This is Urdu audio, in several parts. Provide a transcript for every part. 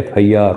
FIR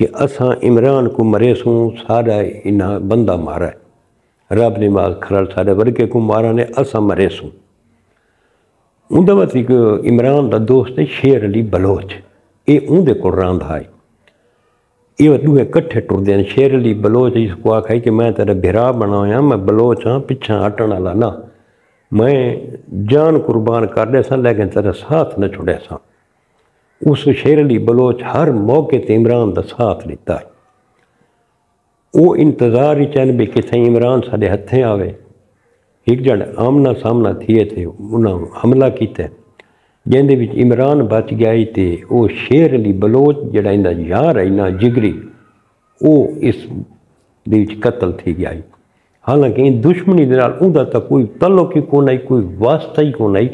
کہ اساں عمران کو مرے سوں سارا انہاں بندہ مارا ہے، رب نے ماز کھرل سارے ورگے کو مارا نے اساں مرے سوں۔ اندر وقت ایک عمران دا دوست ہے شیر علی بلوچ، یہ اندر کو راند آئی، یہ دوے کٹھے ٹر دیں۔ شیر علی بلوچ اس کو آکھا کہ میں تیرا بھرا بنایا، میں بلوچ ہاں، پچھا ہٹن والا نہ، میں جان قربان کر دے سا لیکن تیرا ساتھ نہ چھوڑے سا۔ اس شیر علی بلوچ ہر موقع تے عمران دا ساتھ لیتا ہے۔ وہ انتظار ہی چین بھی کتنے عمران سارے ہتھیں آوے، ایک جڑ آمنا سامنا تھیے تھے، انہاں حملہ کیتے جن دے وچ عمران بچ گئی تے وہ شیر علی بلوچ جڑا اندا یار ہے نا جگری، وہ اس دے وچ قتل تھی گیا۔ حالانکہ ان دشمنی دے نال اوندا تا کوئی تعلق ہی کون آئی، کوئی واسطہ ہی کون آئی،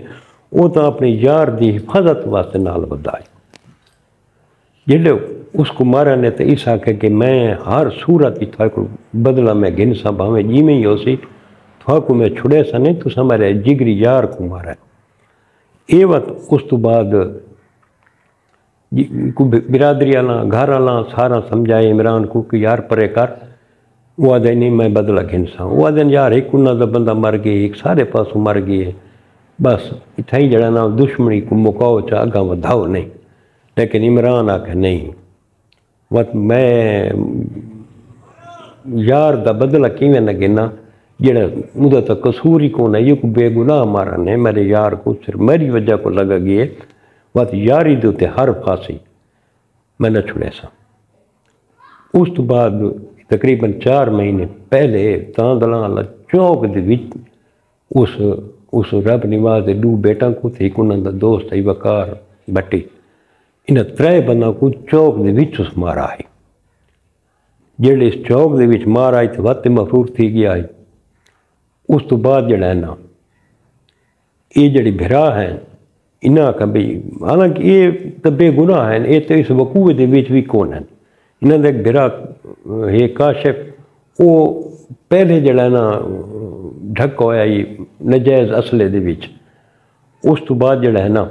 وہ تو اپنے یار دی حفاظت واسطے نال بدائی۔ جڑے اس کو مارا نے تو اس آکھے کہ میں ہر صورت ہی تھا کو بدلہ میں گن سا بھاویں جی میں ہی ہو سی، تھا کو میں چھڑے سا نہیں، تو ہمارے جگری یار کو مارا ہے۔ یہ وقت اس تو بعد برادری والا گھر والا سارا سمجھائے عمران کو کہ یار پرے کر، وہ آدھے نہیں میں بدلہ گھنسا، وہ آدھے یار ایک انہاں دا بندہ مر گئے، ایک سارے پاسوں مر گئے، بس اتھا ہی جڑا نا دشمنی کو مکاؤ چاہ اگاں ودھاؤ نہیں۔ لیکن عمران آکھے نہیں، وقت میں یار دا بدلہ کیویں نہ گنا جڑا مجھے تو قصور ہی کون ہے، یہ کو بے گناہ مارا نے میرے یار کو صرف میری وجہ کو لگا گئے، وقت یاری دوتے ہر پھانسی میں نہ چھڑے سا۔ اس تو بعد تقریباً 4 مہینے پہلے تاندلاں اللہ چوک دے وچ اس رب نواز دے 2 بیٹاں کو تھے، ایک انہاں دا دوست ہے وقار بٹی، انہاں 3 بندہ کو چوک دے وچ اس مارا ہے۔ جڑے اس چوک دے وچ مارا ہے تو وقت مفرور تھی گیا ہے۔ اس تو بعد جڑا ہے نا یہ جڑی بھرا ہیں انہاں کا بھی، حالانکہ یہ تو بے گناہ ہیں، یہ تو اس وقوع دے وچ بھی کون ہیں۔ انہاں دا ایک بھرا ہے کاشف، وہ پہلے جڑا ہے نا ڈھک ہویا ہی نجائز اسلحے دے وچ، اس تو بعد جڑا ہے نا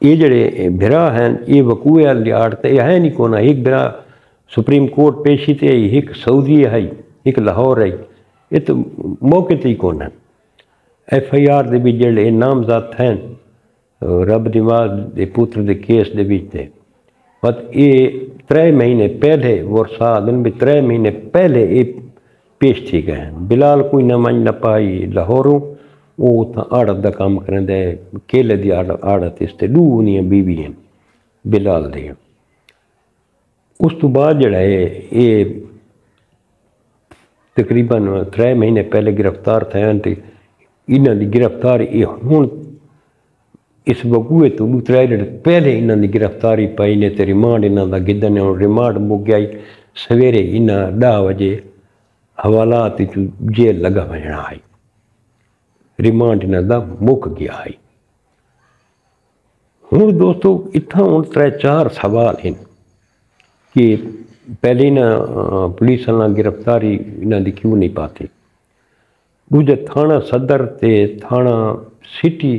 یہ جڑے بھرا ہیں یہ وقوع لیاڑ تے یہ ہے نہیں کونا، ایک بھرا سپریم کورٹ پیشی تے آئی، ایک سعودی ہے، ایک لاہور ہے، یہ تو موقع تے ہی کون ہے۔ ایف آئی آر دے بھی جڑے نامزد ہیں رب نواز دے پوتر دے کیس دے بھی تے، بس یہ 3 مہینے پہلے ورسا دن بھی 3 مہینے پہلے یہ پیش تھی گئے ہیں۔ بلال کوئی نہ منج نہ پائی لاہوروں، وہ اتنا آڑت دا کام کریں دے، کیلے دی آڑت اس تے 2 انہیں بیوی ہیں بلال دے۔ اس تو بعد جڑا ہے یہ تقریباً 3 مہینے پہلے گرفتار تھے، انہاں دی گرفتاری یہ ہون اس وقوع تو 2-3 دن پہلے انہاں دی گرفتاری پائی نے تے ریمانڈ انہاں دا گدن نے ریمانڈ مک گیا، سویرے انہاں 10 بجے حوالات جیل لگا وجنا ہے، ریمانڈ انہاں دا مک گیا ہے۔ ہوں دوستو اتنا ہوں 3-4 سوال ہیں کہ پہلے نہ پولیس والا گرفتاری انہاں دی کیوں نہیں پاتی، دوجہ تھانہ صدر تے تھانہ سٹی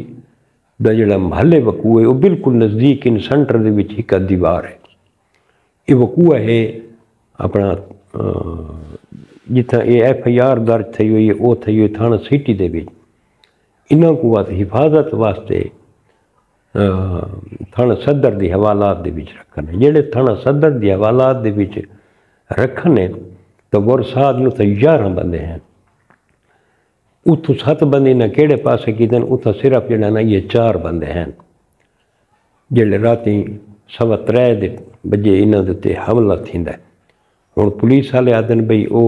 دا جڑا محلے وقوع ہے وہ بالکل نزدیک ان سینٹر دے وچ ایک دیوار ہے۔ یہ وقوع ہے اپنا جتنا یہ ایف آئی آر درج تھی ہوئی ہے وہ تھی ہوئی تھانہ سٹی دے وچ، انہاں کو حفاظت واسطے تھانہ صدر دی حوالات دے وچ رکھنے، جڑے تھانہ صدر دی حوالات دے وچ رکھنے تو ورساد نو تو 11 بندے ہیں، اتھو 7 بندے نہ کیڑے پاسے کی دن، اتھا صرف جڑا نا یہ 4 بندے ہیں جڑے راتی 3:15 بجے انہاں دے حملہ تھیندا ہے۔ ہن پولیس والے آدن بھئی او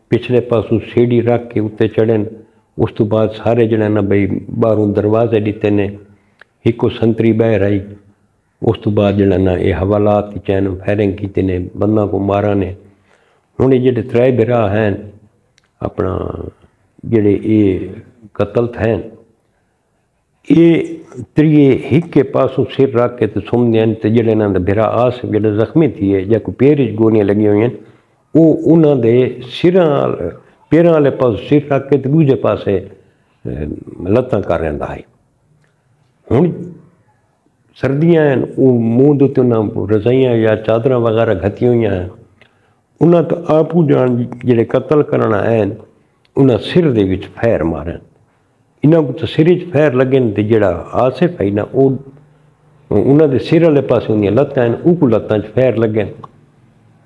پچھلے پاسوں سیڑھی رکھ کے اتنے چڑھن، اس تو بعد سارے جڑے نا بھئی باہروں دروازے دیتے نے، ایک سنتری بہ رہی، اس تو بعد جڑا نا یہ حوالات کی چین فائرنگ کیتے نے، بندہ کو مارا نے۔ ہن یہ جڑے 3 بھرا ہیں اپنا جڑے یہ قتل تھے، یہ 3 ایک کے پاسوں سر رکھ کے سمجھتے ہیں، تو جڑے نا بھرا آصف جڑے زخمی تھی ہے یا کوئی پیر گولیاں لگی ہوئی ہیں، وہ انہوں دے پیراں والے پاس سر رکھ کے دوجے پاسے لتاں کر رہا ہے۔ ہوں سردیاں ہیں وہ منہ دے انہیں رضائیاں یا چادر وغیرہ گھتی ہوئی ہیں انہیں تو آپ جان جڑے قتل کرنا ہیں انہیں سر دے وچ پھیر مارن انہاں کو تو سر وچ پھیر لگے تے جڑا آصف ہے نا وہ انہاں دے سر والے پاسے انہاں لتاں ہیں وہ کو لتاں چ پھیر لگے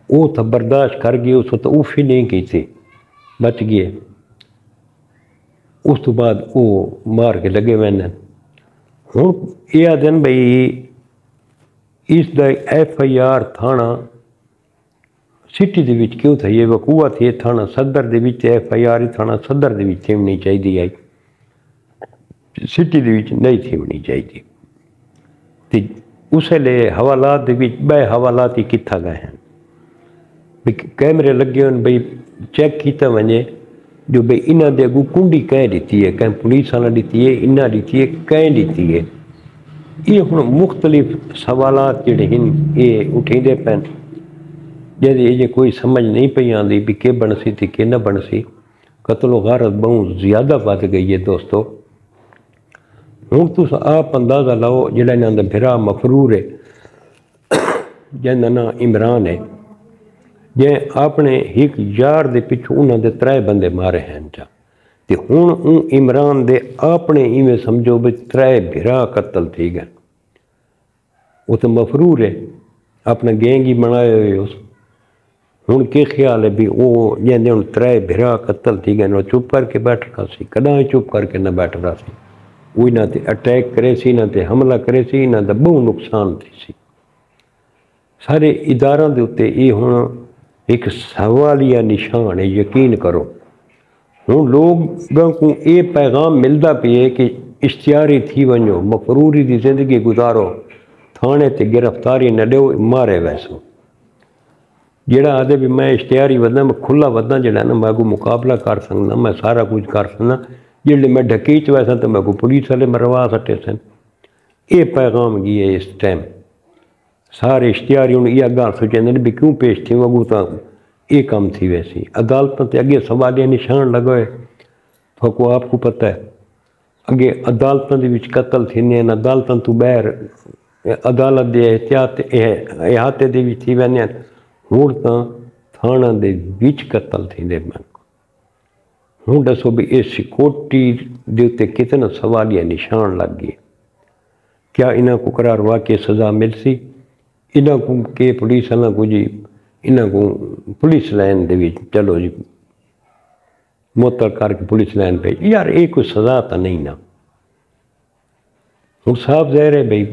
وہ تو برداشت کر گئے اس تو اوف ہی نہیں کی تھی بچ گئے اس تو بعد وہ مار کے لگے ہوئے ہیں ہوں یہ آدھن بھئی اس دا ایف آئی آر تھانہ سٹی دے وچ کیوں تھا یہ وقوع تھی تھانہ صدر دے وچ ایف آئی آر تھانہ صدر دے وچ تھونی چاہیے سٹی دے وچ نہیں تھونی چاہیے تے اس لیے حوالات دے وچ بے حوالات ہی کتھا گئے ہیں کیمرے لگے ہوئے بھئی چیک کیتا ونجے جو بھئی انہاں دے اگوں کنڈی کہیں دیتی ہے کہیں پولیس والا دیتی ہے انہاں دیتی ہے کہیں دیتی ہے یہ ہن مختلف سوالات جڑے ہیں یہ اٹھیندے پین جیسے یہ کوئی سمجھ نہیں پئی آندی بھی کہ بن سی تھی کہ نہ بن سی قتل و غارت بہت زیادہ بڑھ گئی ہے دوستو ہوں تس آپ اندازہ لاؤ جڑا انہاں دا بھرا مفرور ہے جن دا نام عمران ہے جے اپنے ایک یار دے پچھو انہاں دے 3 بندے مارے ہیں جا تے ہن اون عمران دے اپنے ایویں سمجھو بھی 3 بھرا قتل تھی گئے وہ تو مفرور ہے اپنا گینگ ہی بنائے ہوئے اس ہوں کے خیال ہے بھی وہ جیندے ہوں 3 بھرا قتل تھی گئے وہ چپ کر کے بیٹھ رہا سی کداں چپ کر کے نہ بیٹھ رہا سی وہی نہ تے اٹیک کرے سی نہ تے حملہ کرے سی نہ تے بہت نقصان تھی سی سارے اداراں دے اتے یہ ہوں ایک سوالیہ نشان ہے یقین کرو ہوں لوگوں کو یہ پیغام ملتا پی ہے کہ اشتہاری تھی ونجو مفروری دی زندگی گزارو تھانے تے گرفتاری نہ دیو مارے ویسو جڑا آدھے بھی میں اشتہاری ودنا میں کھلا ودنا جڑا نا میں کو مقابلہ کر سکنا میں سارا کچھ کر سکنا جڑے میں ڈکیچ ویسا تو میں کو پولیس والے مروا سٹے سن یہ پیغام گئی ہے اس ٹائم سارے اشتہاری ہوں یہ گل سوچیں بھی کیوں پیش تھی اگوں تو یہ کام تھی ویسی عدالتوں تے اگے سوالیہ نشان لگوئے تو آپ کو پتہ ہے اگے عدالتوں دے وچ قتل تھیندے ہیں عدالتوں تو بہر عدالت دے احاطے دے وچ تھی ویندے ہیں ہوں تو تھانہ دے وچ قتل تھیندے پئے ہوں دسو بھی اس سیکورٹی دے تے کتنا سوالیہ نشان لگ گئے کیا انہاں کو قرار واقعی سزا مل سی انہاں کو کہ پولیس والا کو جی انہاں کو پولیس لائن دے وچ چلو جی معطل کر کے پولیس لائن پہ یار یہ کوئی سزا تو نہیں نا ہوں صاف ظاہر ہے بھئی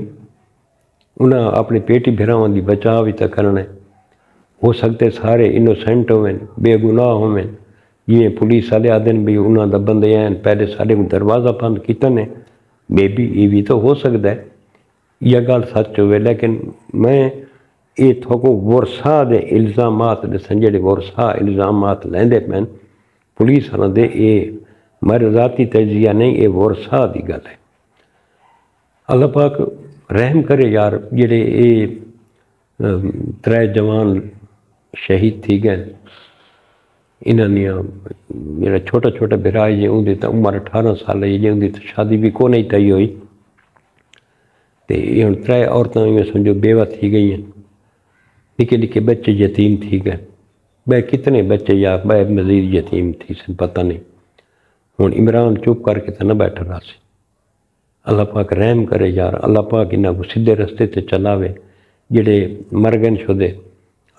انہاں اپنی پیٹی بھراواں دی بچاؤ بھی تو کرنا ہے ہو سکتے سارے انوسینٹ ہوئیں بے گناہ ہوئیں یہ پولیس والے آدھن بھی انہاں دا بندے ہیں پہلے سارے دروازہ بند کیتے نے بے بھی یہ بھی تو ہو سکتا ہے یہ گل سچ ہوئے لیکن میں یہ تھوکو ورثہ دے الزامات دسن جڑے ورثہ الزامات لیندے پین پولیس والوں دے یہ میرے ذاتی تجزیہ نہیں یہ ورثہ دی گل ہے اللہ پاک رحم کرے یار جڑے یہ 3 جوان شہید تھی گئے انہاں دیا میرا چھوٹا چھوٹا بھرا جی اندھی تو عمر 18 سال ہے جی اندھی تو شادی بھی کو نہیں تھی ہوئی تو یہ ہوں 3 عورتیں میں سمجھو بیوہ تھی گئی ہیں نکے نکے بچے یتیم تھی گئے بے کتنے بچے یا بے مزید یتیم تھی سن پتہ نہیں ہوں عمران چپ کر کے تو نہ بیٹھ رہا سی اللہ پاک رحم کرے یار اللہ پاک انہاں کو سیدھے رستے تے چلاوے جڑے مرگن شدے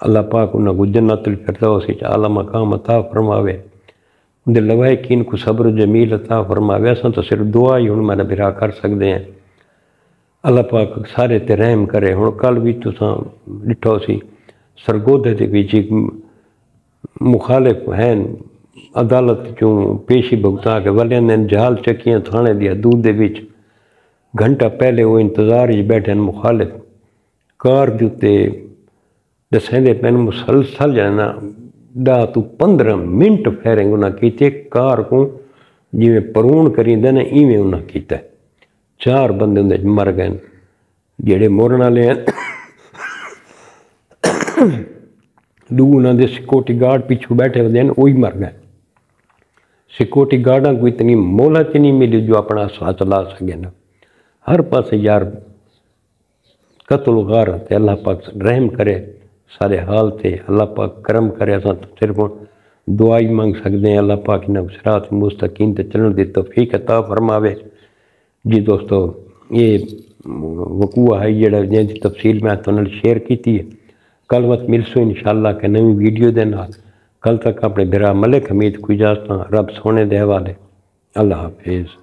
اللہ پاک انہاں کو جنت الفردوس وچ اعلیٰ مقام عطا فرماوے اندے لوائقین کو صبر جمیل عطا فرماوے اساں تو صرف دعا ہی ہن میرا بھرا کر سکدے ہیں اللہ پاک سارے تے رحم کرے ہن کل بھی تساں ڈٹھو سی سرگودے دے وچ مخالف ہیں عدالت چوں پیشی بھگتا کے ولیاں نے جہال چکیاں تھانے دی حدود دے وچ گھنٹہ پہلے وہ انتظار ہی بیٹھے ہیں مخالف کار دیتے دسیں دے پین مسلسل جانا 10 تو 15 منٹ پھیریں انہاں کیتے کار کو جی میں پرون کریں دینا ایویں انہاں کیتا ہے 4 بندے اندر مر گئے جڑے مرن والے ہیں 2 انہاں دے سیکورٹی گارڈ پیچھو بیٹھے ہوتے ہیں وہی مر گئے سیکورٹی گارڈاں کو اتنی مہلت نہیں ملی جو اپنا ساتھ لا سکے نا ہر پاس یار قتل غارت اللہ پاک رحم کرے سارے حال تے، اللہ پاک کرم کرے، اساں صرف دعا ہی منگ سکتے ہیں، اللہ پاک انہاں صراط مستقیم تے چلن دی توفیق عطا فرماوے۔ جی دوستو، یہ وقوع ہے جڑا جن کی تفصیل میں تو شیئر کیتی ہے۔ کل وقت ملسو انشاءاللہ کہ نئی ویڈیو دے نال۔ کل تک اپنے برا ملک حمید کو اجازت، رب سونے دے حوالے۔ اللہ حافظ۔